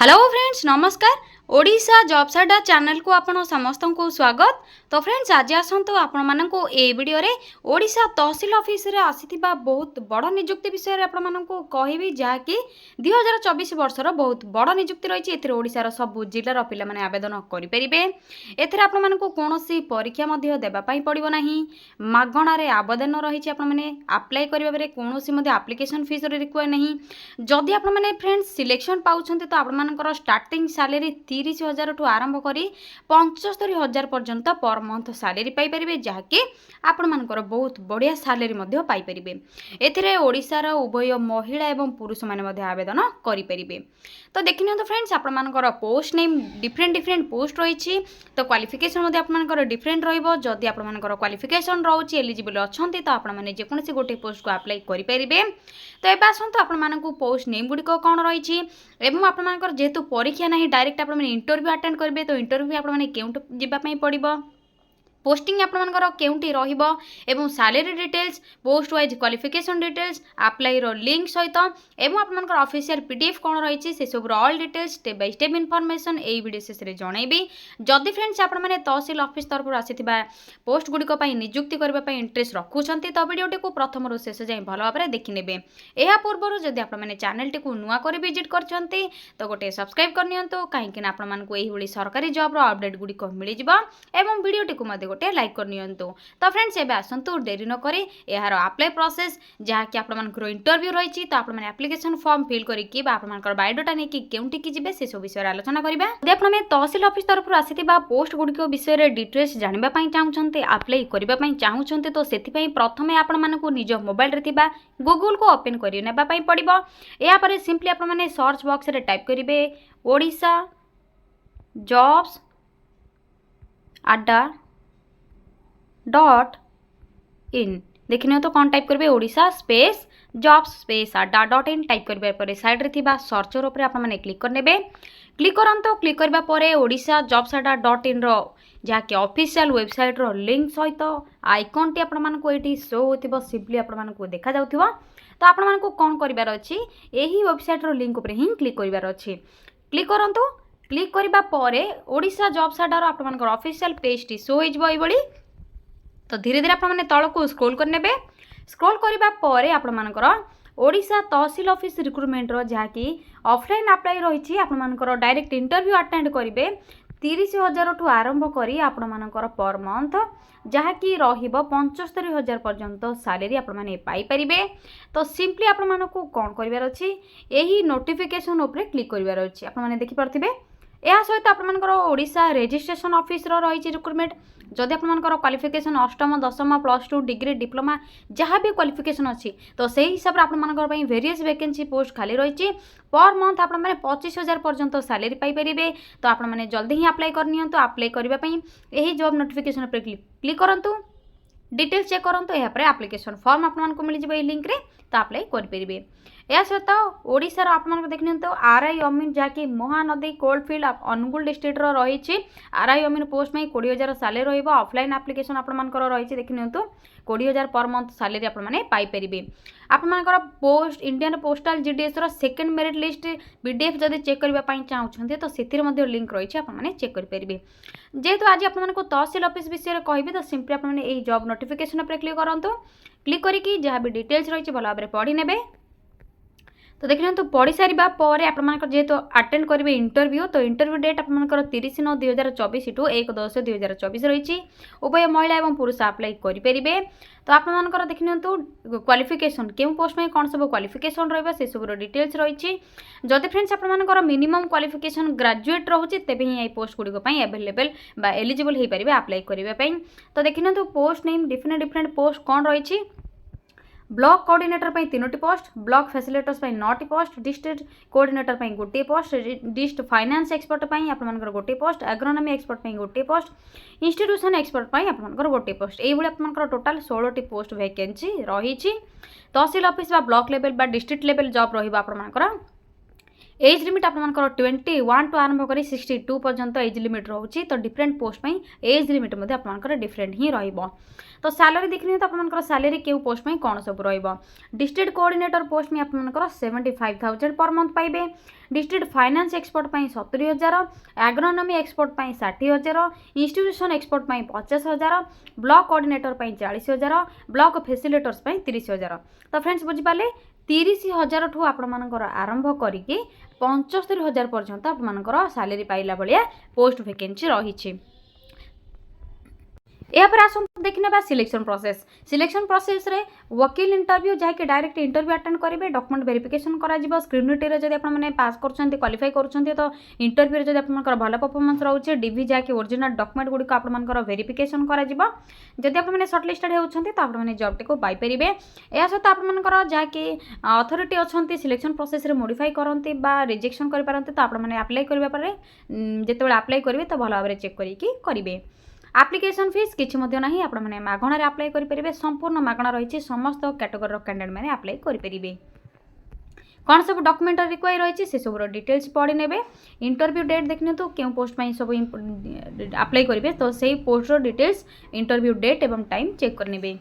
Hello friends नमस्कार। Odisha jobs अड्डा channel को आपण समस्त को स्वागत। तो फ्रेंड्स आज आसतु आपण मानक ए वीडियो रे ओडिशा तहसील ऑफिस रे आसीथिबा बहुत बड़ नियुक्ति विषय रे आपण मानक कहबी जहाँकि 2024 वर्षर बहुत बड़ नियुक्ति रही। एथिरे ओडिशार सब जिल्लार पिला माने आवेदन करि परिबे। एथिरे आपण मानक कोनोसी परीक्षा मध्ये देबा पई पड़िबो नाही। मागणा रे आवेदन रही आपण माने अप्लाई करिबा बेरे कोनोसी मध्ये एप्लिकेशन फीस रे रिक्वायर नाही। जदि आपण माने फ्रेंड्स सिलेक्शन पाउछन्ते तो आपण मानकर स्टार्टिंग सैलरी 30,000 ठू आरंभ करी 75,000 पर्यंत पर मंथ सैलरी पाई परिबे, जहाँकि आपण मानकर बहुत बढ़िया सैलरी मध्य पाई परिबे। एथिरे ओडिशार उभय महिला एवं पुरुष माने मध्य आवेदन करि परिबे। तो देखिनियो तो फ्रेंड्स आपण मानकर पोस्ट नेम डिफरेंट पोस्ट रही। तो क्वालिफिकेशन मध्य आपण मानकर डिफरेंट रहइबो। जदि आपण मानकर क्वालिफिकेशन रहउची एलिजिबल अछंती तो आपण माने जे कोनसी गोटे पोस्ट को अप्लाई करि परिबे। तो एबा आसंतु आपण मानकु पोस्ट नेम गुडिको कोन रही एवं आपण मानकर जेतु परीक्षा नाही डायरेक्ट आपण माने इंटरव्यू अटेंड करिवे। तो इंटरव्यू आपण माने केउट जिबा पई पड़िबो, पोस्टिंग आपनकर केउंटी रहिबो एवं salary details, post wise qualification details, apply रो लिंक सहित एवं आपनकर ऑफिशियल पीडीएफ कोन रहिछि से सब all details step by step information एई वीडियो शेष रे जणैबी। जदि फ्रेंड्स आपण माने तहसील ऑफिस तरफ आसीथिबा पोस्ट गुडिको पई नियुक्ति करबा पई इंटरेस्ट रखुछन्ती तो वीडियोटी को प्रथम रो शेष जाय भलो भाबरे देखि नेबे। एहा पूर्वरु जदि आपण माने चैनल टी को नुवा करि विजिट करछन्ती तो गोटे सब्सक्राइब करनियंतो, काहेकि आपण मानकु एही भली सरकारी जॉब रो अपडेट गुडिको मिलि जिवो एवं वीडियोटी को मते गोटे लाइक करनियंतो। तो फ्रेंड्स एबे आसंतु डेरी न करे एहार अप्लाई प्रोसेस जहा कि आपण मानकर इंटरव्यू रही। तो आपण माने एप्लिकेशन फॉर्म फिल करिकि बा आपण मानकर बायोडाटा नै कि केउंटी कि जिवे से सब विषय आलोचना करिबा। यदि आपण में तहसील ऑफिस तरफ आसीथिबा पोस्ट गुडिको विषय रे डिटेल्स जानिबा पई चाहुछन्ते, अप्लाई करिबा पई चाहुछन्ते तो सेति पई प्रथमे आपण मानकु निज मोबाइल रे थिबा गूगल को ओपन करि नेबा पई पड़िबो। एहा परे सिंपली आपण माने सर्च बॉक्स रे टाइप करिवे ओडिशा जॉब्स अड्डा .in। देखिए तो कौन टाइप करेंगे ओडिशा स्पेस जॉब्स स्पेस अड्डा .in टाइप करबा परे साइड रे थिबा सर्चर ऊपर आपण माने क्लिक करनेबे। क्लिक करंतो, क्लिक करबा परे ओडिशा जॉब्स अड्डा .in रो जहा कि ऑफिशियल वेबसाइट रो लिंक सहित आइकन टी आपण मानको एठी शो होतिबो, सिंपली आपण मानको देखा जाउथिबो। तो आपण मानको कोन करिवार अछि एही वेबसाइट रो लिंक ऊपर ही क्लिक करिवार अछि। क्लिक करंतो, क्लिक करबा परे ओडिशा जॉब्स अड्डा रो आपण मानकर ऑफिशियल पेज टी शो होइजबो एई बळी। तो धीरे धीरे आपण तल को स्क्रोल करने। स्क्रोल करबा परे आपण मानकर ओडिशा तहसील ऑफिस रिक्रुटमेंट रो जहा कि ऑफलाइन अप्लाई रही आपण मानकर डायरेक्ट इंटरव्यू अटेंड करिवे 30,000 ठू आरंभ करी आपण मानकर पर मंथ जहा कि रहिबो 75,000 पर्यंत सैलरी आपण माने पाई परिबे। तो सिंपली आपण मानको कोन करिवार अछि एही नोटिफिकेशन ऊपर क्लिक करिवार अछि। आपण माने देखि परथिबे या सहित आपण मानकर ओडिशा रजिस्ट्रेशन ऑफिस रो रही रिक्रुटमेंट। जदि आपण मानकर क्वालिफिकेशन अष्टम दशम +2 डिग्री डिप्लोमा जहाँ भी क्वालिफिकेशन अच्छी तो से हिसाब से आपण मानकर पई वेरियस वैकेंसी पोस्ट खाली रही। पर मंथ आपण माने 25,000 पर्यंत सैलरी पाई परिबे। तो आपण माने जल्दी ही अप्लाई करनियंतो। अप्लाई करबा पई एही जॉब नोटिफिकेशन पर क्लिक करंतु, डिटेल्स चेक करंतु, एहा परे एप्लिकेशन फॉर्म आपण मानको मिलि जिवो ए लिंक रे तो अप्लाई कर परिबे। या सहित ओडिशार आपण मानको देखनियंतो आरआई अमीन जहा कि महानदी कोल्डफील्ड अनुगुल डिस्ट्रिक्ट रो रही। आरआई अमीन पोस्ट में 20,000 सैलरी रहिबो। ऑफलाइन एप्लिकेशन आपण मानकर रही देखनियंतो 20,000 पर मंथ सैलरी आपण माने पाई परिबे। आपण मानकर पोस्ट इंडियन पोस्टल जीडीएस रो सेकंड मेरिट लिस्ट पीडीएफ जदि चेक करबा पई चाहुछन्ते तो सेतिर मध्ये लिंक रही आपण माने चेक कर परिबे। जेहेतु आज आपण मानको तहसील ऑफिस विषय रे कहबे तो सिंपली आपण माने एही जॉब नोटिफिकेशन पर क्लिक करंतु। क्लिक करिकि जहाँ भी डिटेल्स रही भल भाव पढ़ी नेबे। तो देखिए तो पढ़ी सारा पर आप जेहेतु अटेंड करेंगे इंटरव्यू तो इंटरव्यू डेट आपर 30/9/2024 टू 1/10/2024 रही। उभय महिला और पुरुष अप्लाई करेंगे। तो आपर देखिए तो क्वालिफिकेशन क्यों पोस्ट में कौन सब क्वालिफिकेशन रही सब डिटेल्स रही। जदि फ्रेंड्स आपर मिनिमम क्वालिफिकेशन ग्रेजुएट रोचे तेज ही पोस्ट गुड़िक एवेलेबल बा एलिजिबल हो पारे अप्लाई करने। तो देखिए तो पोस्ट नेम डिफरेंट पोस्ट कौन रही। ब्लॉक कोऑर्डिनेटर पे 3टी पोस्ट, ब्लॉक फैसिलिटेटर्स पे 9टी पोस्ट, डिस्ट्रिक्ट कोऑर्डिनेटर पे 1 पोस्ट, डिस्ट फाइनेंस एक्सपर्ट पे आपनकर 1 पोस्ट, एग्रोनॉमी एक्सपर्ट पे 1 पोस्ट, इंस्टीट्यूशन एक्सपर्ट पे आपनकर 1 पोस्ट। एई भली आपनकर टोटल 16टी पोस्ट वैकेंसी रही। तहसील ऑफिस बा ब्लॉक लेवल बा डिस्ट्रिक्ट लेवल जॉब रहिबा आपनकर एज लिमिट आपंकर 21 टू आरंभ कर 62 पर्यंत एज लिमिट रोचे। तो डिफरेंट पोस्ट एज लिमिट आपंकर डिफरेंट ही तो सैलरी देखने तो आपंकर सैलरी क्यों पोस्ट में कौन सब डिस्ट्रिक्ट कोऑर्डिनेटर पोस्ट में आपंकर 75,000 पर मंथ पाइबे। District finance expert 70,000, agronomy expert 60,000, institution expert 50,000, block coordinator 40,000, block facilitators 30,000। तो फ्रेंड्स बुझिपारे 30,000 ठू आपंकर आरंभ करके 75,000 पर्यंत आपंकर सैलरी पाइला भाया पोस्ट वैकेंसी रही। यापर आस देखने सिलेक्शन प्रोसेस रे वकील इंटरव्यू जहाँकि डायरेक्ट इंटरव्यू अटेंड करेंगे। डॉक्यूमेंट वेरिफिकेशन कर स्क्रूनिटी जब आपने पास कर क्वालिफाई कर तो इंटरव्यू जब आप भल परफॉर्मेंस रोचे डीवी जहाँकि ओरिजिनल डॉक्यूमेंट गुड़िक आपर वेरिफिकेशन जब आपने सर्टलिस्टेड होती तो आपने जॉब टी पाइपर। यह सहित आपर जहाँकि अथॉरिटी अच्छा सिलेक्शन प्रोसेस रे मॉडिफाई करते रिजेक्शन करते तो आपने अप्लाई करने जिते अप्लाई करेंगे तो भल भाव चेक करेंगे। एप्लिकेशन फीस किसी नहीं आपने मागणार अप्लाई करेंगे। संपूर्ण मागणा रही समस्त कैटेगोरी कैंडिडेट मैंने अप्लाई करेंगे। कौन सब डॉक्यूमेंट रिक्वायर रही से सब डिटेल्स पढ़ी ने। इंटरव्यू डेट देखने तो क्यों पोस्ट में सब अप्लाई करेंगे तो सही पोस्ट डिटेल्स इंटरव्यू डेट एवं टाइम चेक करने।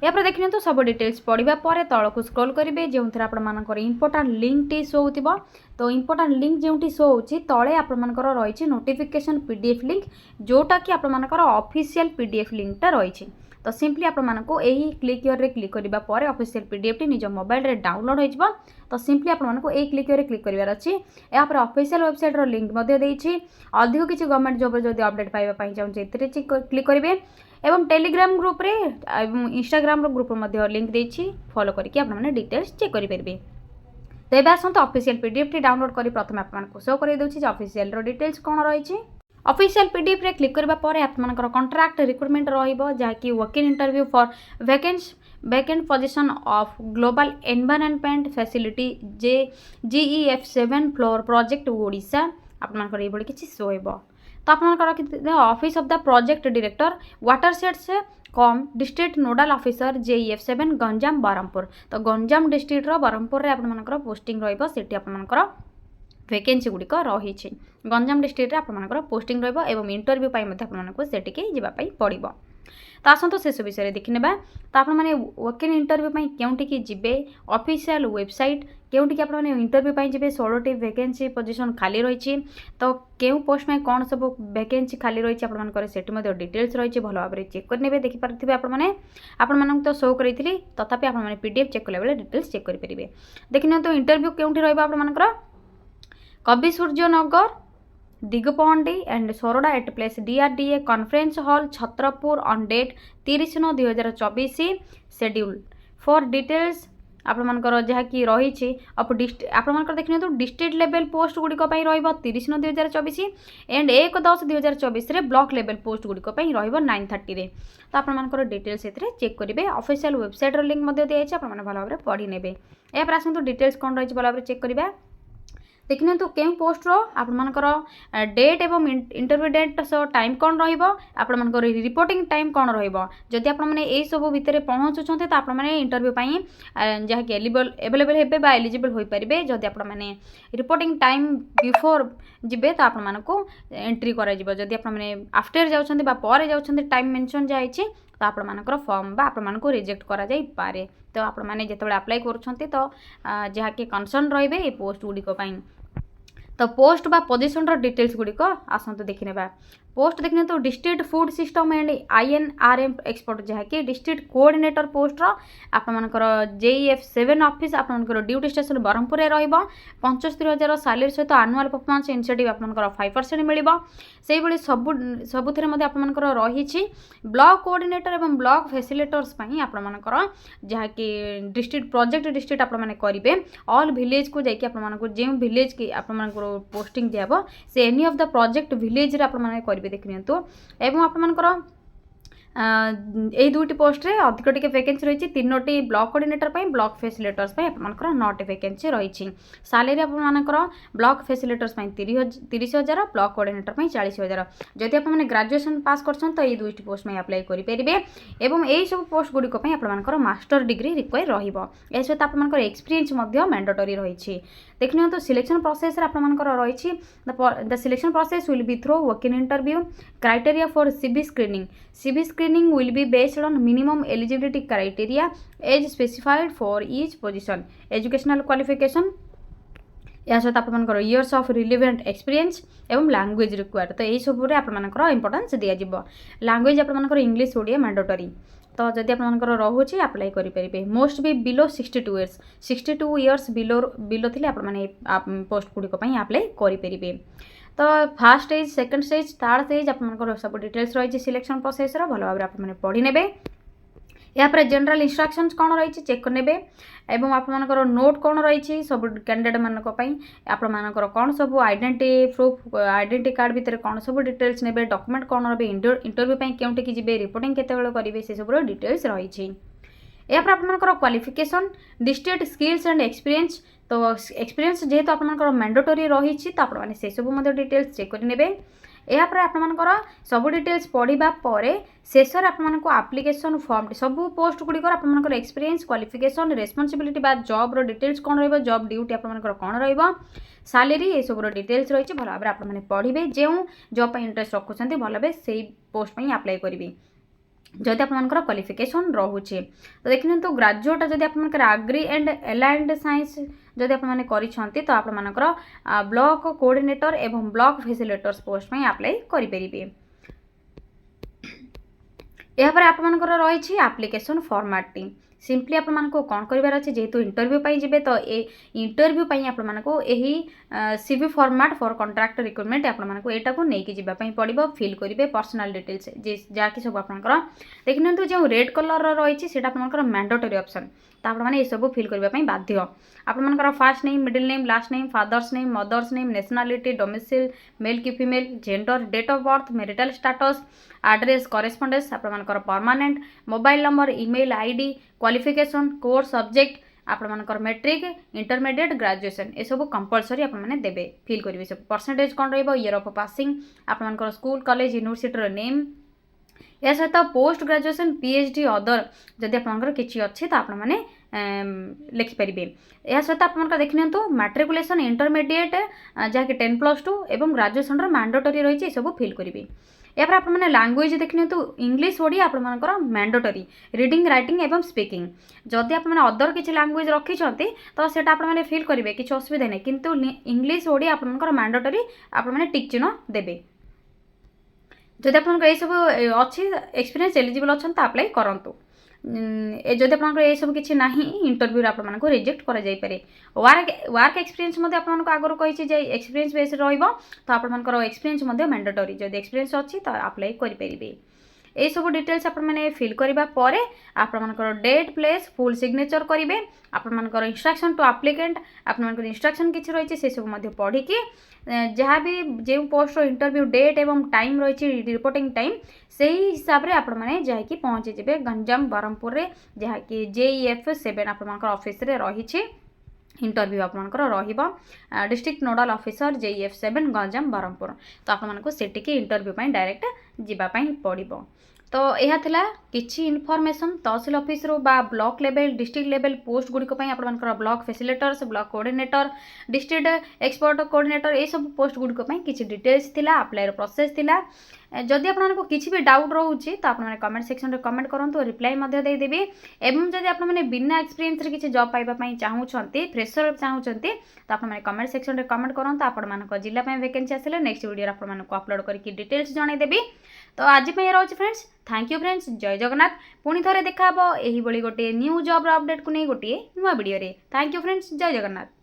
यापर देखने तो सब डिटेल्स पढ़ा पर तल को स्क्रॉल करेंगे जो आपर इंपोर्टाट लिंक टी शो हो। तो इंपोर्टाट लिंक जो शो हो तले आपर रही नोटिफिकेशन पीडीएफ लिंक जोटा कि आपर ऑफिशियल पीडीएफ लिंकटा रही। तो सिंपली आपको यही क्लिक हियर रे क्लिक करबा पर ऑफिशियल पीडीएफ टी निज मोबाइल रे डाउनलोड हो। तो सिंपली आपको यही क्लिक हियर रे क्लिक करार अच्छी। यहाँ पर ऑफिशियल वेबसाइट रो लिंक अधिक किसी गवर्नमेंट जॉब जब अपडेट पाइबा चाहिए क्लिक करेंगे। एवं टेलीग्राम ग्रुप रे इंस्टाग्राम ग्रुप लिंक देछि फॉलो करके आपने डिटेल्स चेक करेंगे। तो ये आसत ऑफिशियल पीडीएफ टी डाउनलोड कर प्रथम आपको शो कर दूसरी ऑफिशियल डिटेल्स कौन रही। ऑफिशियल पीडीएफ रे क्लिक करबा पर आपनकर कॉन्ट्रैक्ट रिक्रुटमेंट रहिबो जहाँकि working interview for vacant position of global environment facility GEF7 FOLUR project Odisha आपनकर ये किसी शो हेबो। तो आपनकर office of the project director watersheds cum district nodal officer GEF7 Ganjam Berhampur. तो गंजाम डिस्ट्रिक्ट बरहमपुर रे आपनकर पोस्टिंग रहिबो सेठी आपनकर वैकेंसी गुड़िक रही। गंजाम डिस्ट्रिक्ट आपनकर पोस्टिंग रहिबो एवं इंटरव्यू पाई मध्य आपनकर सेटिके जिबापई पड़िबो। तो आसतु शेष विषय देखने। तो आपने वर्किंग इंटरव्यू क्योंटिकी जीवे ऑफिशियल वेबसाइट क्योंटिकी आपने इंटरव्यू जी 16टी वैकेंसी पोजीशन खाली रही। तो क्यों पोस्ट में कौन सब वैकेंसी खाली रही आपंकर डिटेल्स रही भल भाव चेक करने देखिपारे आपण तो शो करी तथापि आपने पीडीएफ चेक कला डिटेल्स चेक करेंगे। देखने तो इंटरव्यू क्योंठी रहा कवि Suryanagar Digapahandi and Sorada at place DRDA conference hall Chhatrapur on date 30/9/2024 schedule for details आपंकर जहाँकि रही आपर देखने तो डिस्ट्रिक्ट लेवल पोस्ट गुड़िक 30/9/2024 एंड 1/10/2024 ब्लॉक लेवल पोस्ट गुड़िक 9:30 रे। तो आपर डिटेल्स चेक करेंगे। ऑफिशियल वेबसाइट लिंक दिखाई आपने भल भाव पढ़ी ने। यापर आसतु डिटेल्स कौन रही भल भाव चेक करेंगे। देखने तो क्यों पोस्ट आपनकर डेट एवं इंटरव्यू डेट सो टाइम कौन रपर रिपोर्टिंग टाइम कौन रदि आपने यही सब भितर पहुँचुंट तो आपने इंटरव्यू जहाँकि एवेलेबल हेबे बा एलिजिबल हो पारे। जदि आपने रिपोर्टिंग टाइम बिफोर जिबे तो आपको एंट्री करी आपने आफ्टर जाऊँच टाइम मेंशन जाए तो आपणकर फॉर्म बा आपको रिजेक्ट करा जाई पारे। तो आपने जिते अप्लाई करुँच तो जहाँकि कनसर्न रे पोस्ट गुड़िक तो पोस्ट बा पोजिशन डिटेल्स गुड़िक आसतु देखने। पोस्ट देखने तो district food system and INRM expert जहाँकि डिस्ट्रिक्ट कोऑर्डिनेटर पोस्ट आपंकर GEF7 ऑफिस आपंकर ड्यूटी स्टेशन बरहमपुर में रही 75,000 सैलरी सहित आनुआल परफॉर्मेंस इनिशिएटिव आपंकर 5% मिल से सबुथ आपंकर रही। ब्लॉक कोऑर्डिनेटर एवं ब्लॉक फैसिलिटेटर्स आपंकर जहाँकि डिस्ट्रिक्ट प्रोजेक्ट डिस्ट्रिक्ट आपने करेंगे ऑल विलेज को जाकि जो विलेज की आपंकर पोस्टिंग दिहब से any of the project village रे आपने करेंगे देखने तो। एवं आपंकर এই দুইটি পোস্টରେ ଅଧିକ ଟିକେ ଭେକେନ୍ସି ରହିଛି। 3ଟି ବ୍ଲକ୍ କୋର୍ଡିନେଟର ପାଇଁ, ବ୍ଲକ୍ ଫେସିଲେଟର୍ସ ପାଇଁ ଆପଣମାନଙ୍କର 9ଟି ଭେକେନ୍ସି ରହିଛି। ସାଲେରୀ ଆପଣମାନଙ୍କର ବ୍ଲକ୍ ଫେସିଲେଟର୍ସ ପାଇଁ 30,000, ବ୍ଲକ୍ କୋର୍ଡିନେଟର ପାଇଁ 40,000। ଯଦି ଆପଣମାନେ ଗ୍ରାଜୁଏସନ୍ ପାସ୍ କରିଛନ୍ତି ତ ଏଇ ଦୁଇଟି ପୋଷ୍ଟ ପାଇଁ ଆପ୍ଲାଏ କରିପାରିବେ ଏବଂ ଏହିସବୁ ପୋଷ୍ଟ ଗୁଡ଼ିକ ପାଇଁ ଆପଣମାନଙ୍କର ମାଷ୍ଟର ଡିଗ୍ରୀ ରିକ୍ୱାର ରହିବ। ଏହା ସହିତ ଆପଣମାନଙ୍କର ଏକ୍ସପିରିଏନ୍ସ ମଧ୍ୟ ମ୍ୟାଣ୍ଡେଟୋରୀ ରହିଛି। ଦେଖିନିଅନ୍ତୁ ସିଲେକ୍ସନ୍ ପ୍ରୋସେସ୍ରେ ଆପଣମାନଙ୍କର ରହିଛି the selection process will be through walk-in interview. Criteria for CV screening. CV screening will be based on minimum eligibility criteria age specified for each position. Educational qualification, या सहित आपंकर years of relevant experience एवं language required. तो यही सब आपंकर importance दिज्व। Language आपंकर English Odia mandatory. तो जदि आपंकर रोचे अप्लाई करेंगे। मोस्ट भी बिलो 62 इयर्स 62 इयर्स बिलो थी आपने पोस्ट गुड़िक अप्लाई करेंगे। तो fast stage, second stage, third stage आपंकर सब डिटेल्स रही सिलेक्शन प्रोसेस भल भाव आपने पढ़ी ने। यापर जनरल इंस्ट्रक्शंस कौन रही चेक करे एवं आपंकर नोट कौन रही सब कैंडिडेट मानी आपर कौन सब आइडेंटिटी प्रूफ, आइडेंटिटी कार्ड भितर कौन सब डिटेल्स ने, डॉक्यूमेंट कौन रे, इंटरव्यू केउटिक जी, रिपोर्टिंग केतेबेले करेंगे, से सब डिटेल्स रही। यापर आपंकर qualification, district skills and experience. तो एक्सपीरियंस जेहेतु आपंकर मैंडेटोरी रही तो आपने से सब डिटेल्स चेक करेंगे। यापर आपंकर सब डिटेल्स पढ़ा शेष आपको आप्लिकेशन फॉर्म सब पोस्ट गुड़िक आपंकर एक्सपीरियंस, क्वालिफिकेशन, रेस्पॉन्सिबिलिटी बा जॉब रो डिटेल्स कौन रही, जॉब ड्यूटी आपंकर कौन रही, सैलरी, ये सब डिटेल्स रही भल भाव आपने पढ़े। जो जॉब पर इंटरेस्ट रखुच्च भल भाव से पोस्ट पर अप्लाई करेंगे जदि आपंकर क्वालिफिकेशन रोचे। तो देखिए तो ग्रेजुएट जदि आपंकर एग्री एंड एलाइंड साइंस जदि आपने करिसेंती तो आपंकर ब्लॉक कोऑर्डिनेटर एवं ब्लॉक फैसिलिटेटर्स पोस्ट में अप्लाई करेंगे। यापर आपंकर रही एप्लिकेशन फॉर्मेट। सिंपली आपको कौन करार अच्छे जेहेतु इंटरव्यू पाई जिबे तो इंटरव्यू पाई आपको यही CV format for contract recruitment आपको यहाँ को लेकिन जावाई पड़ो। फिल करेंगे पर्सनल डिटेल्स जहाँकि सब आपंकर देखिए जो रेड कलर रही आपंकर मैंडेटरी ऑप्शन। तो आपने ये सब फिल करने बाध्य। आपंकर first name, middle name, last name, father's name, mother's name, nationality, domicile, male कि female, gender, date of birth, marital status, address, correspondence, आपंकर permanent, mobile number, email ID, qualification, course subject, आपंकर matric, intermediate, graduation, ये सब compulsory आपने देवे fill करेंगे। सब percentage कौन रही, ईयर ऑफ पासिंग, आपंकर स्कूल, कॉलेज, यूनिवर्सिटी नेम, या सहित पोस्ट ग्रेजुएशन, PhD अदर जदि आपंकर किसी अच्छी तो आपने लिखिपारे। यह सहित आपंकर देखिए तो मैट्रिकुलेशन, इंटरमीडिएट जहाँकि 10+2 और ग्रेजुएशन मैंडेटरी रही सब फिल करेंगे। यापर आपने लैंग्वेज देखिए तो इंग्लिश ओडिया आपंकर मैंडेटरी, रीडिंग, राइटिंग एवं स्पीकिंग। जदि आपने अदर किसी लैंग्वेज रखिंट तो सीटा आपने फिल करेंगे किसी असुविधा नहीं, किंतु इंग्लिश ओडिया आपंकर मैंडेटरी आपने टिक चिन्ह देवे। जदि आप सब अच्छी एक्सपीरियंस एलिजिबल अच्छा तो अप्लाई करूँ। जदि आप सब किसी ना इंटरव्यू आपको रिजेक्ट करे। वर्क एक्सपीरियंस आपको आगुरी कही एक्सपीरियंस बेस रहा तो आपंकर एक्सपीरियंस मैंडेटरी। जदि एक्सपीरियंस अच्छी तो अप्लाई करेंगे। ये सब डिटेल्स आपने फिल करने आपंकर डेट, प्लेस, फुल सिग्नेचर करेंगे। आपंकर इंस्ट्रक्शन टू एप्लिकेंट आपंकर इंस्ट्रक्शन किसी रही से सब पढ़ी जहाँ भी जो पोस्ट इंटरव्यू डेट एवं टाइम रही रिपोर्टिंग टाइम से ही हिसाब से आपने जाकि पहुँची जे गंजाम ब्रह्मपुर में जहाँकि JEF 7 आपंकर ऑफिस रे रही इंटरव्यू आपंकर district nodal officer JEF 7 Ganjam Brahmapur. तो आपको सेटिकी इंटरव्यू डायरेक्ट जीवाई पड़ो। तो यह थिला किछि इनफॉरमेशन तहसील ऑफिस रो बा block level, district level post गुड़िक आपंकर block facilitators, block coordinator, district expert coordinator ये सब पोस्ट गुड़िक किछि डिटेल्स थिला, अप्लाई प्रोसेस थिला। जदि आपको किसी भी डाउट रोचे तो आपने कमेंट सेक्शन में कमेंट करूँ, रिप्लाई देदेवी। एवं जदि आपने बिना एक्सपीरियंस रे किसी जॉब पाइबा चाहूँगी, फ्रेशर चाहूँगी तो आपने कमेंट सेक्शन में कमेंट करूँ। आपण जिला वैकेंसी आसिले नेक्स्ट वीडियो आपको अपलोड करके डिटेल्स जनईदेवी। तो आज रोचे फ्रेंड्स, थैंक यू फ्रेंड्स, जय जगन्नाथ। पुणी थे देखा यही गोटे न्यू जॉब अपडेट को नहीं गोटे नुआ वीडियो रे। थैंक यू फ्रेंड्स, जय जगन्नाथ।